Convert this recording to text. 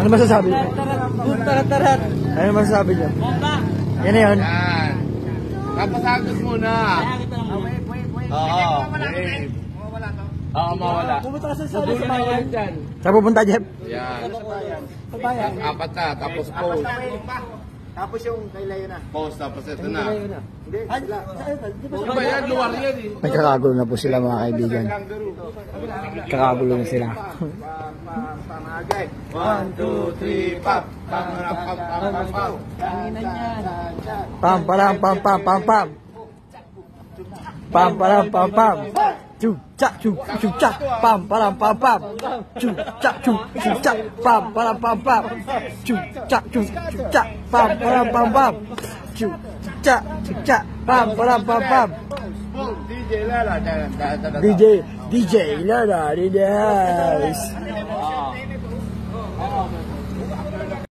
Ano masasabi niyo? Tarat. Ano masasabi niyo? Yan na yun. Yan. Tapos agos muna. Oo. Oo, mawala. Pumunta ka sa bayan dyan. Saan pupunta, Jeff? Yan. Sa bayan. Apat na, tapos post. Tapos yung kay Leo na. Post, tapos ito na. Hindi, sila. Ano ba yan? Luwar yan eh. Nagkakagulo na po sila mga kaibigan. Kakagulo na sila. Pamagay. 1, 2, 3, pop. Pam. Tanginan yan. Pam, param, pam, pam, pam, pam. Pam, param, pam, pam. Chucha, chucha, pam, param, pam, pam. Chucha, chucha, pam, param, pam, pam. Chucha, chucha, pam, param, pam, pam. Chucha, chucha, pam, param, pam, pam. DJ Lala. DJ Lala, in the house.